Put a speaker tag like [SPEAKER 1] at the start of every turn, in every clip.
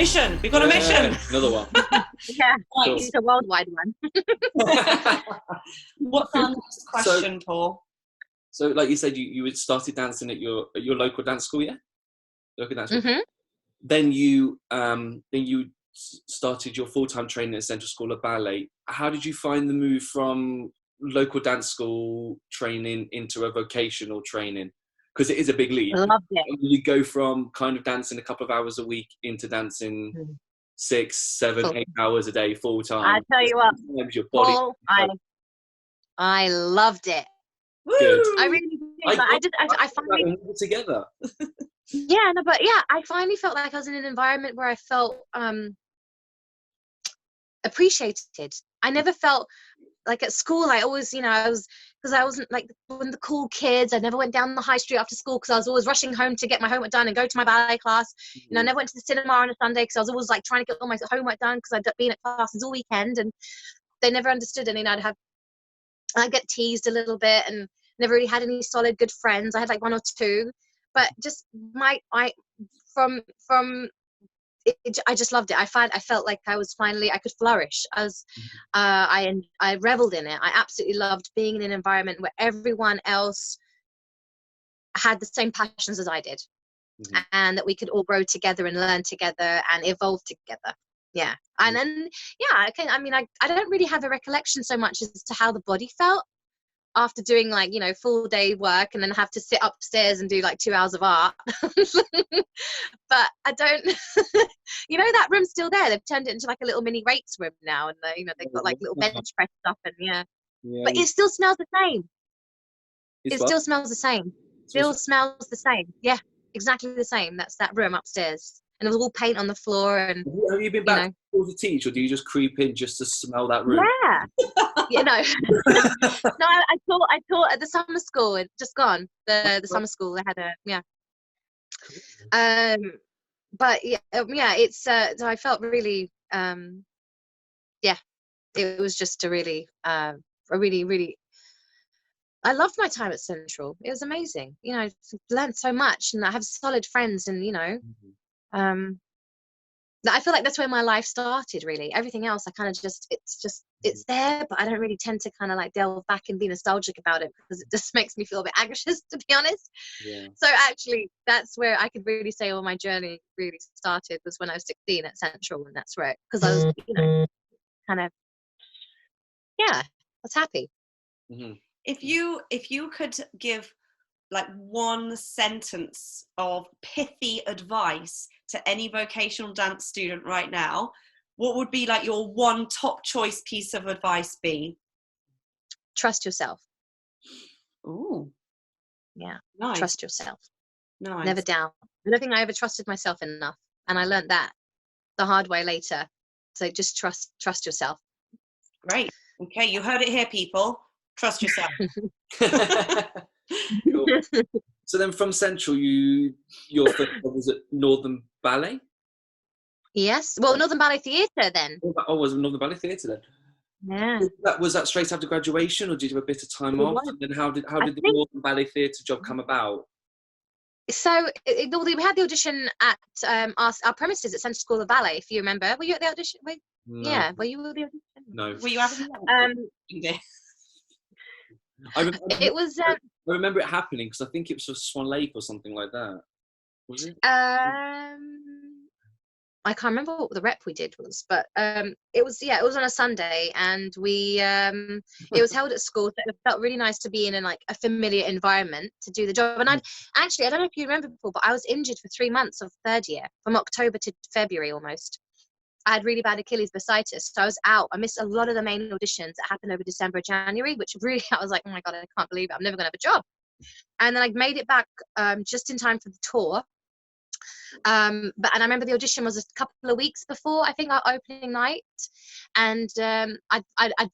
[SPEAKER 1] Mission. We've got a mission.
[SPEAKER 2] Another one.
[SPEAKER 3] Yeah,
[SPEAKER 2] Cool.
[SPEAKER 3] it's a worldwide one.
[SPEAKER 1] What's our next question, Paul?
[SPEAKER 2] So, like you said, you had started dancing at your local dance school, yeah? Local dance school.
[SPEAKER 3] Mm-hmm.
[SPEAKER 2] Then you started your full-time training at Central School of Ballet. How did you find the move from local dance school training into a vocational training? Because it is a big leap.
[SPEAKER 3] I loved it.
[SPEAKER 2] You go from kind of dancing a couple of hours a week into dancing 6, 7, 8 hours a day full time.
[SPEAKER 3] I tell you what,
[SPEAKER 2] your body.
[SPEAKER 3] Paul, I loved it.
[SPEAKER 2] Good.
[SPEAKER 3] I really did. I finally
[SPEAKER 2] together.
[SPEAKER 3] Yeah, no, but yeah, I finally felt like I was in an environment where I felt appreciated. I never felt like at school. I always, because I wasn't like one of the cool kids. I never went down the high street after school because I was always rushing home to get my homework done and go to my ballet class. I never went to the cinema on a Sunday because I was always like trying to get all my homework done because I'd been at classes all weekend, and they never understood. And I'd get teased a little bit and never really had any solid good friends. I had like one or two, but just I just loved it. I felt like I could flourish as I reveled in it. I absolutely loved being in an environment where everyone else had the same passions as I did, and that we could all grow together and learn together and evolve together. Yeah. And then I don't really have a recollection so much as to how the body felt after doing like full day work and then have to sit upstairs and do like 2 hours of art. But I don't that room's still there. They've turned it into like a little mini rates room now, and they've got like little bench press stuff, and but it still smells the same. Still smells the same. Still smells the same. Yeah, exactly the same. That's that room upstairs. And there was all paint on the floor. And
[SPEAKER 2] have you been back to teach, or do you just creep in just to smell that room?
[SPEAKER 3] Yeah. No, I taught at the summer school. It's just gone. The summer school. They had but it's so I felt really it was just a really really I loved my time at Central. It was amazing. I learned so much, and I have solid friends, and I feel like that's where my life started, really. Everything else I kind of it's there, but I don't really tend to kind of like delve back and be nostalgic about it because it just makes me feel a bit anxious, to be honest. So actually that's where I could really say my journey really started, was when I was 16 at Central, and that's where, because I was kind of I was happy.
[SPEAKER 1] If you could give like one sentence of pithy advice to any vocational dance student right now, what would be like your one top choice piece of advice be?
[SPEAKER 3] Trust yourself.
[SPEAKER 1] Ooh.
[SPEAKER 3] Yeah.
[SPEAKER 1] Nice.
[SPEAKER 3] Trust yourself.
[SPEAKER 1] Nice.
[SPEAKER 3] Never doubt. I don't think I ever trusted myself enough, and I learned that the hard way later. So just trust yourself.
[SPEAKER 1] Great. Okay, you heard it here, people. Trust yourself.
[SPEAKER 2] Cool. So then from Central, your first job was at Northern Ballet?
[SPEAKER 3] Yes. Well, Northern Ballet Theatre then.
[SPEAKER 2] Oh, was it Northern Ballet Theatre then?
[SPEAKER 3] Yeah.
[SPEAKER 2] Was that straight after graduation, or did you have a bit of time off? And then how did the Northern Ballet Theatre job come about?
[SPEAKER 3] So we had the audition at our premises at Central School of Ballet, if you remember. Were you at the audition?
[SPEAKER 2] No.
[SPEAKER 3] Yeah, were you at the audition?
[SPEAKER 2] No.
[SPEAKER 1] Were you having
[SPEAKER 2] I remember it happening because I think it was for Swan Lake or something like that. Was it?
[SPEAKER 3] I can't remember what the rep we did was, but it was on a Sunday, and we it was held at school, so it felt really nice to be in a familiar environment to do the job. And I don't know if you remember, Paul, but I was injured for 3 months of third year, from October to February almost. I had really bad Achilles bursitis, so I was out. I missed a lot of the main auditions that happened over December, January, which really, I was like, oh my God, I can't believe it. I'm never going to have a job. And then I made it back just in time for the tour. And I remember the audition was a couple of weeks before, I think, our opening night. And I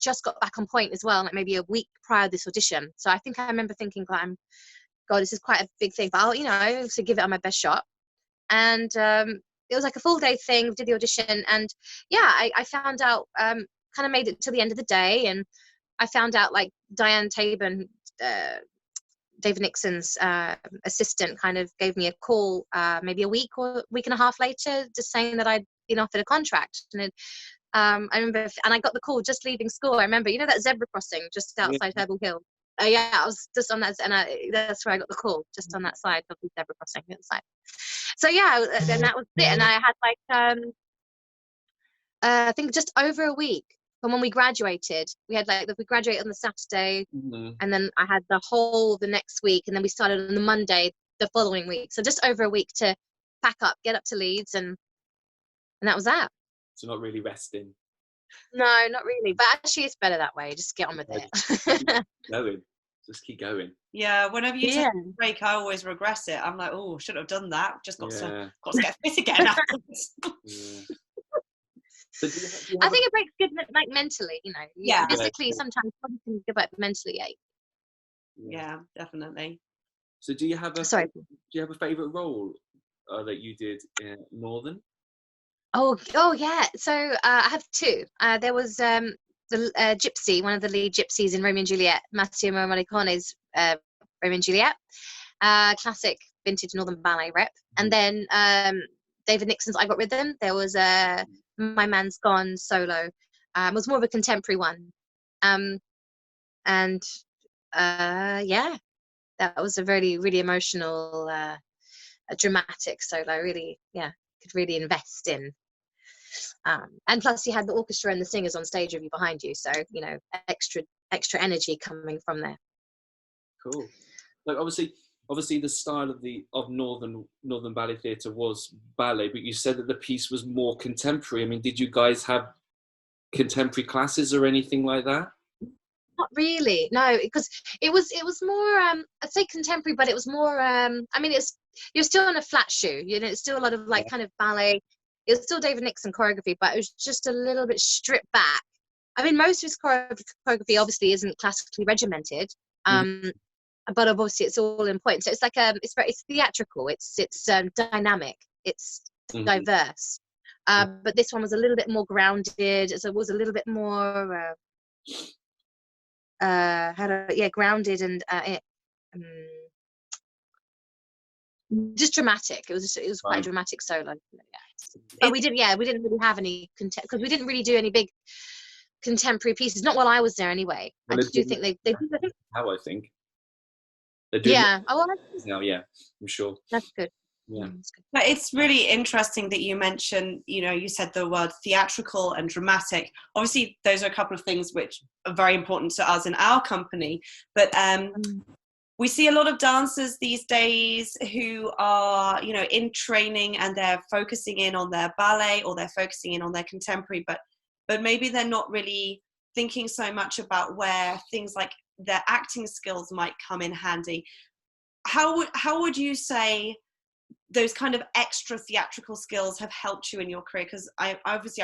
[SPEAKER 3] just got back on point as well, like maybe a week prior to this audition. So I think I remember thinking, God, this is quite a big thing, but I'll, to give it my best shot. And it was like a full day thing. We did the audition, and I found out, kind of made it till the end of the day, and I found out like Diane Taben, David Nixon's assistant, kind of gave me a call maybe a week or week and a half later, just saying that I'd been offered a contract. And I remember, and I got the call just leaving school. I remember, you know, that zebra crossing just outside Pebble Hill. Yeah, I was just on that, and that's where I got the call, just on that side of the zebra crossing inside. So yeah, then that was it, and I had like I think just over a week from when we graduated. We graduated on the Saturday, and then I had the next week, and then we started on the Monday the following week. So just over a week to pack up, get up to Leeds, and that was that.
[SPEAKER 2] So not really resting.
[SPEAKER 3] No, not really. But actually, it's better that way. Just get on with it.
[SPEAKER 2] Going. Just keep going.
[SPEAKER 1] Yeah, whenever you take a break, I always regret it. I'm like, oh, should have done that. Just got to get fit again afterwards.
[SPEAKER 2] So
[SPEAKER 3] I think a break's good, like mentally, you know. Physically, sometimes something good, but mentally,
[SPEAKER 1] Yeah, definitely.
[SPEAKER 2] So do you have a favourite role that you did in Northern?
[SPEAKER 3] Oh yeah. So I have two. There was the gypsy, one of the lead gypsies in Romeo and Juliet, Matteo Morricone's Romeo and Juliet, classic vintage Northern Ballet rep. And then David Nixon's I Got Rhythm. There was My Man's Gone solo. It was more of a contemporary one. That was a really, really emotional, a dramatic solo. Really, could really invest in. And plus you had the orchestra and the singers on stage with you behind you, so you know, extra energy coming from there.
[SPEAKER 2] Cool. Like obviously the style of Northern Ballet Theatre was ballet, but you said that the piece was more contemporary. I mean, did you guys have contemporary classes or anything like that?
[SPEAKER 3] Not really, no, because it was more I'd say contemporary, but it was more I mean, you're still on a flat shoe, you know, it's still a lot of like kind of ballet. It was still David Nixon choreography, but it was just a little bit stripped back. I mean, most of his choreography obviously isn't classically regimented, but obviously it's all in point. So it's like it's theatrical, it's dynamic, it's diverse. But this one was a little bit more grounded. So it was a little bit more grounded and just dramatic. It was quite a dramatic solo. But we didn't really have any because we didn't really do any big contemporary pieces. Not while I was there, anyway.
[SPEAKER 2] Well,
[SPEAKER 3] I do think they did.
[SPEAKER 2] How I think they're doing.
[SPEAKER 3] Yeah.
[SPEAKER 2] Now, I'm sure.
[SPEAKER 3] That's good.
[SPEAKER 2] Yeah.
[SPEAKER 1] But it's really interesting that you mentioned, you know, you said the word theatrical and dramatic. Obviously, those are a couple of things which are very important to us in our company. But we see a lot of dancers these days who are, you know, in training and they're focusing in on their ballet or they're focusing in on their contemporary, but maybe they're not really thinking so much about where things like their acting skills might come in handy. How would you say those kind of extra theatrical skills have helped you in your career? Because I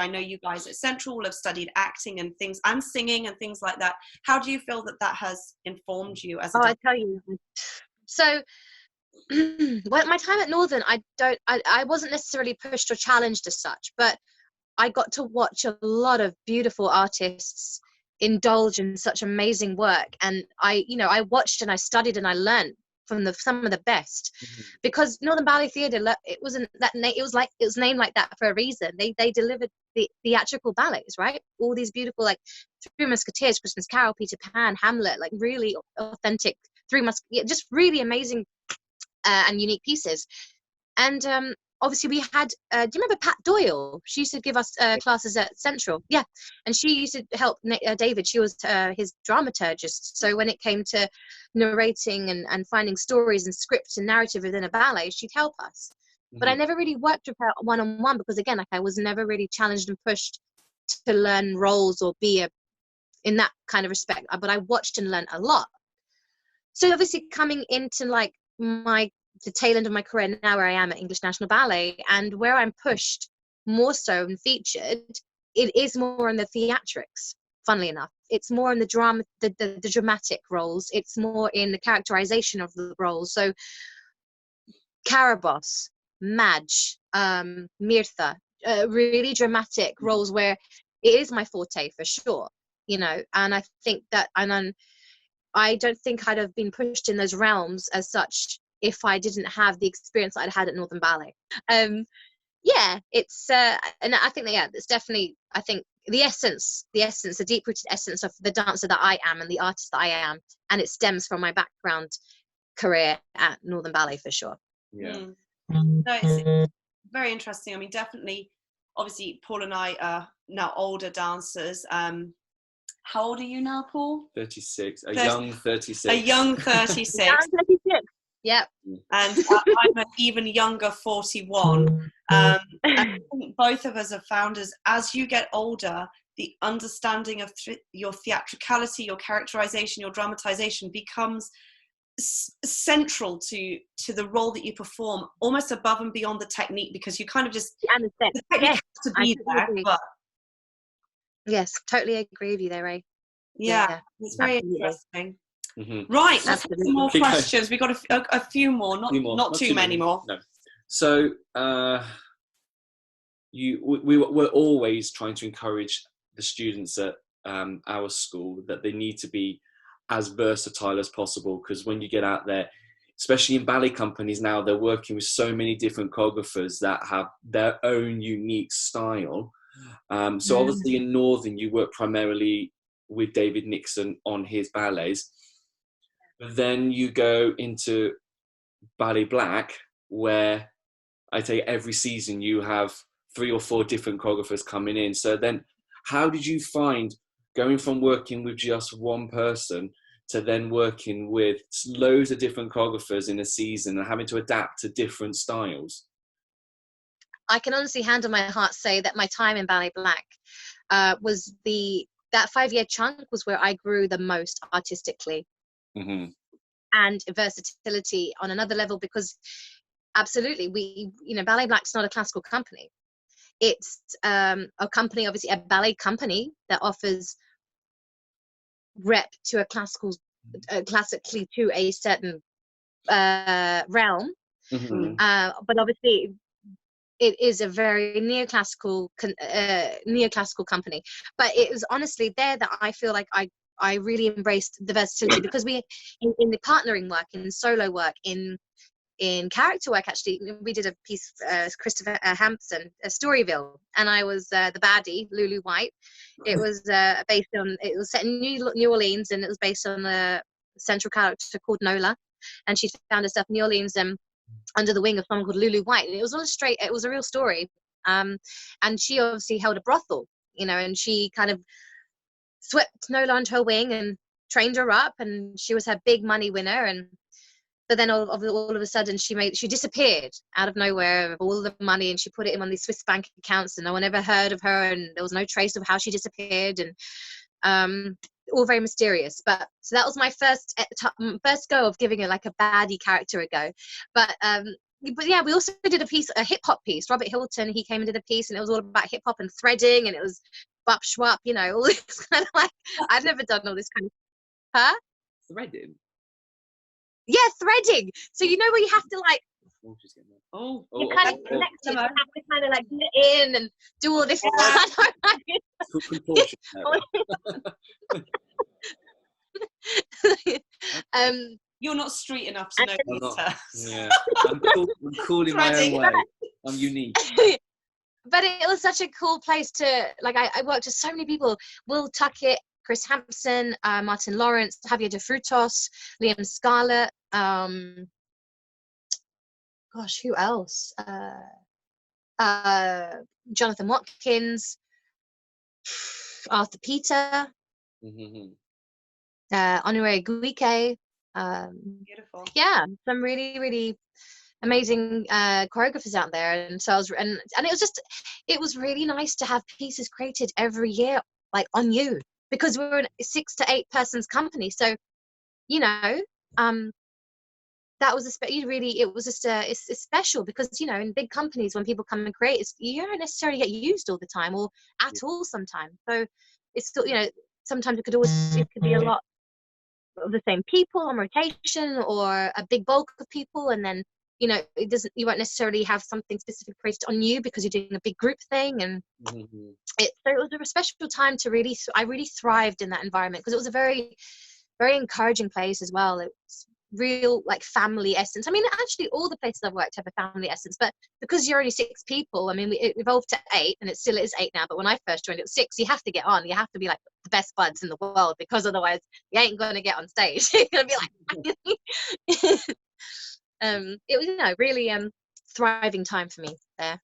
[SPEAKER 1] know you guys at Central will have studied acting and things and singing and things like that. How do you feel that has informed you as a dancer?
[SPEAKER 3] I tell you. So well, my time at Northern, I wasn't necessarily pushed or challenged as such, but I got to watch a lot of beautiful artists indulge in such amazing work, and I watched and I studied and I learned from some of the best, because Northern Ballet Theatre, it wasn't that it was named like that for a reason. They delivered the theatrical ballets, right? All these beautiful, like Three Musketeers, Christmas Carol, Peter Pan, Hamlet, like really authentic just really amazing and unique pieces. And obviously we had do you remember Pat Doyle? She used to give us classes at Central, and she used to help David. She was his dramaturgist, so when it came to narrating and finding stories and scripts and narrative within a ballet, she'd help us. But I never really worked with her one-on-one, because again, like, I was never really challenged and pushed to learn roles or be in that kind of respect, but I watched and learned a lot. So obviously coming into like the tail end of my career now, where I am at English National Ballet, and where I'm pushed more so and featured, it is more in the theatrics, funnily enough. It's more in the drama, the dramatic roles. It's more in the characterization of the roles. So Karabos, Madge, Mirtha, really dramatic roles where it is my forte for sure, you know. And I think that, and I don't think I'd have been pushed in those realms as such if I didn't have the experience that I'd had at Northern Ballet. yeah, it's and I think that, yeah, it's definitely, I think the essence, the deep rooted essence of the dancer that I am and the artist that I am, and it stems from my background career at Northern Ballet for sure.
[SPEAKER 2] Yeah.
[SPEAKER 1] No, it's very interesting. I mean, definitely, obviously, Paul and I are now older dancers. How old are you now, Paul?
[SPEAKER 2] 36, young 36.
[SPEAKER 1] A young 36.
[SPEAKER 3] Yep.
[SPEAKER 1] And I'm an even younger 41. I think both of us have found as you get older, the understanding of your theatricality, your characterization, your dramatization becomes central to the role that you perform, almost above and beyond the technique, because you kind of just the technique has to be there. But
[SPEAKER 3] yes, totally agree with you there, Ray.
[SPEAKER 1] Yeah, it's very interesting. Right, let's have some more questions. We've got a few more, not too many more.
[SPEAKER 2] No. So we're always trying to encourage the students at our school that they need to be as versatile as possible, because when you get out there, especially in ballet companies now, they're working with so many different choreographers that have their own unique style. So obviously in Northern, you work primarily with David Nixon on his ballets. But then you go into Ballet Black, where I say every season you have 3 or 4 different choreographers coming in. So then how did you find going from working with just one person to then working with loads of different choreographers in a season and having to adapt to different styles?
[SPEAKER 3] I can honestly, hand on my heart, say that my time in Ballet Black was that 5-year chunk was where I grew the most artistically. And versatility on another level, because absolutely, Ballet Black's not a classical company. It's a company, obviously a ballet company that offers rep to a classically to a certain realm, but obviously it is a very neoclassical company. But it was honestly there that I feel like I really embraced the versatility, because we in the partnering work, in solo work, in character work, actually we did a piece, Christopher Hampson, Storyville, and I was the baddie, Lulu White. It was it was set in New Orleans, and it was based on a central character called Nola, and she found herself in New Orleans under the wing of someone called Lulu White, and it was it was a real story. And she obviously held a brothel, and she kind of swept Nola onto her wing and trained her up, and she was her big money winner. But then all of a sudden she disappeared out of nowhere with all the money, and she put it in one of these Swiss bank accounts, and no one ever heard of her, and there was no trace of how she disappeared, and all very mysterious. But so that was my first go of giving her like a baddie character a go. But yeah, we also did a hip hop piece. Robert Hilton, he came and did a piece, and it was all about hip hop and threading, and it was bop schwap, all this kind of like, I've never done all this kind of
[SPEAKER 2] threading.
[SPEAKER 3] Yeah, threading. So where you have to like, you kind of connect it, you have to kind of like get in and do all this stuff.
[SPEAKER 1] You're not street enough to know these terms.
[SPEAKER 2] Yeah, I'm cool in my own way. I'm unique.
[SPEAKER 3] But it was such a cool place to, like, I worked with so many people: Will Tuckett, Chris Hampson, Martin Lawrence, Javier de Frutos, Liam Scarlett, gosh, who else? Jonathan Watkins, Arthur Peter, Honoré Guike.
[SPEAKER 1] Beautiful.
[SPEAKER 3] Yeah, some really, really amazing choreographers out there, and so and it was really nice to have pieces created every year, like on you, because we were a 6 to 8 persons company. So that was it was just it's special, because in big companies, when people come and create, you don't necessarily get used all the time, or at all sometimes. So it's still, sometimes it could be a lot of the same people on rotation, or a big bulk of people, and then you won't necessarily have something specific created on you because you're doing a big group thing. And so it was a special time I really thrived in that environment, because it was a very, very encouraging place as well. It was real like family essence. I mean, actually all the places I've worked have a family essence, but because you're only 6 people, I mean, it evolved to 8, and it still is 8 now, but when I first joined it was 6. You have to get on, you have to be like the best buds in the world, because otherwise you ain't gonna get on stage. You're gonna be like it was, you know, really thriving time for me there.